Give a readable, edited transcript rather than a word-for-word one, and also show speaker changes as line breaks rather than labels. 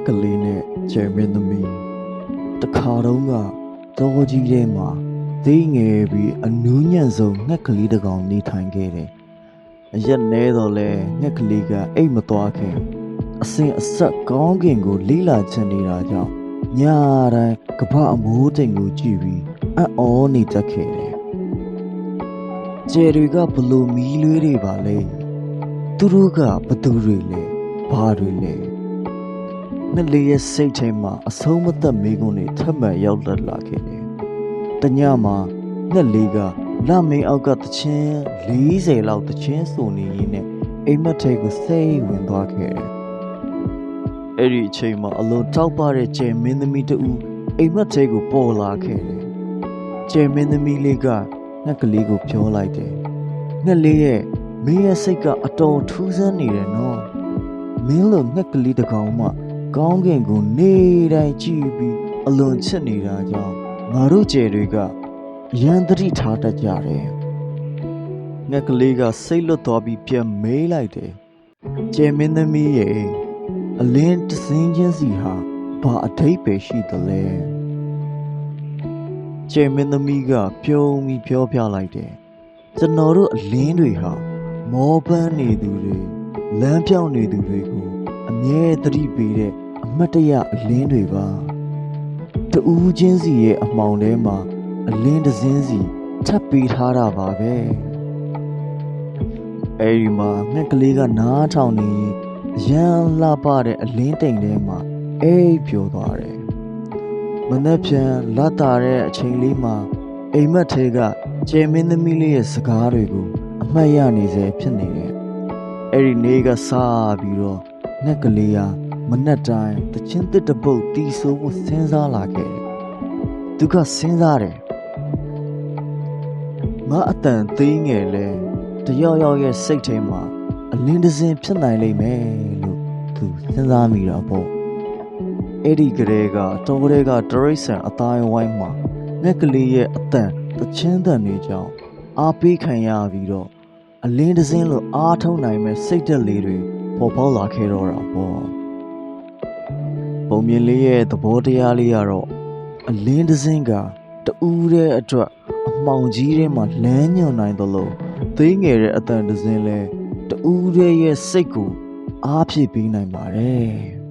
ကလေးနဲ့ကျယ်မင်းသမီးတခါတုန်းကတောကြီးထဲမှာသေးငယ်ပြီးအနူးညံ့ဆုံးငှက်ကလေးတစ်ကောင်နေထိုင်ခဲ့တယ်။အရက်နဲတော့လဲငှက်ကလေးကအိတ်မသွားခင်အစင်အဆက်ကောင်းကင်ကိုလေးလာချင်နေတာကြောင့်ညတိုင်းကပ္ပအမိုးတိမ်ကိုကြည့်ပြီးအံ့ဩနေတတ်ခဲ့တယ်။ကျယ်တွေကဘလို့မီးလွေးတွေပါလဲ။သူတို့ကဘသူတွေလဲဘာတွေလဲ။ငှက်လေးရဲ့စိတ်ထဲမှာအဆုံးမသက်မိကုန်းတွေထပ်မံရောက်လာခဲ့တယ်။တညမှာငှက်လေးကလမင်းအောက်ကတချင်း40လောက်တချင်းဆိုနေရင်းနဲ့အိမ်မက်ထဲကိုစိတ်ဝင်သွားခဲ့တယ်။အဲ့ဒီအချိန်မှာအလွန်တောက်ပတဲ့ကျယ်မင်းသမီးတူအိမ်မက်ထဲကိုပေါ်လာခဲ့တယ်။ကျယ်မင်းသမီးလေးကငှက်ကလေးကိုပြောလိုက်တယ်။ငှက်လေးရဲ့မင်းရဲ့စိတ်ကအတော်ထူးဆန်းနေတယ်နော်။မင်းလိုငှက်ကလေးတစ်ကောင်မှကောင်းကင်ကိုနေတိုင်းကြည့်ပြီးအလွန်ချစ်နေတာကြောင့်ငါတို့ကျယ်တွေကအရန်သတိထားတတ်ကြတယ်။ငှက်ကလေးကစိတ်လွတ်သွားပြီးပြန်မေးလိုက်တယ်။ကျယ်မင်းသမီးရဲ့အလင်းတစင်းချင်းစီဟာဘာအဓိပ္ပာယ်ရှိသလဲ။ကျယ်မင်းသမီးကပြုံးပြီးပြောပြလိုက်တယ်။ကျွန်တော်တို့အလင်းတွေဟာမောပန်းနေသူတွေလမ်းပြောင်းနေသူတွေကိုအမြဲသတိပေးတဲ့အမတ်တရအလင်းတွေပါတူးချင်းစီရဲ့အမှောင်ထဲမှာအလင်းတစ်စင်းစီထပ်ပေးထားတာပါပဲအဲဒီမှာငှက်ကလေးကနားထောင်နေအရန်လှပတဲ့အလင်းတိမ်ထဲမှာအိပ်ပျော်သွားတယ်မနက်ဖြန်လတ်တာတဲ့အချိန်လေးမှာအိမ်မက်ထဲကကျယ်မင်းသမီးလေးရဲ့စကားတွေကိုအမှတ်ရနေစေဖြစ်နေတယ်အဲ့ဒီနေ့ကစပြီးတော့ငှက်ကလေးဟာမနက်တိုင်းတချင်းတစ်တပုတ်တီးဆိုးဖို့စဉ်းစားလာခဲ့တယ်။သူကစဉ်းစားတယ်။ငါအတန်သေးငယ်လဲတယောက်ယောက်ရဲ့စိတ်ထဲမှာအလင်းတစင်းဖြစ်နိုင်လိမ့်မယ်လို့သူစဉ်းစားမိတာပေါ့။အဲ့ဒီကလေးကတောကလေးကတရိษံအတိုင်းဝိုင်းမှာငှက်ကလေးရဲ့အတန်တချင်းတန်တွေကြောင့်အားပေးခံရပြီးတော့အလင်းတစင်းလို့အားထုတ်နိုင်မဲ့စိတ်သက်လေးတွေပေါ်ပေါက်လာခဲ့တော့တာပေါ့ပုံမြင်လေးရဲ့သဘောတရားလေးကတော့အလင်းတစင်းကတူးတဲ့အတွက်အမှောင်ကြီးထဲမှာလမ်းညွှန်နိုင်သလိုသိငယ်တဲ့အတန်တစင်းလဲတူးတဲ့ရဲ့စိတ်ကိုအားဖြည့်ပေးနိုင်ပါတယ်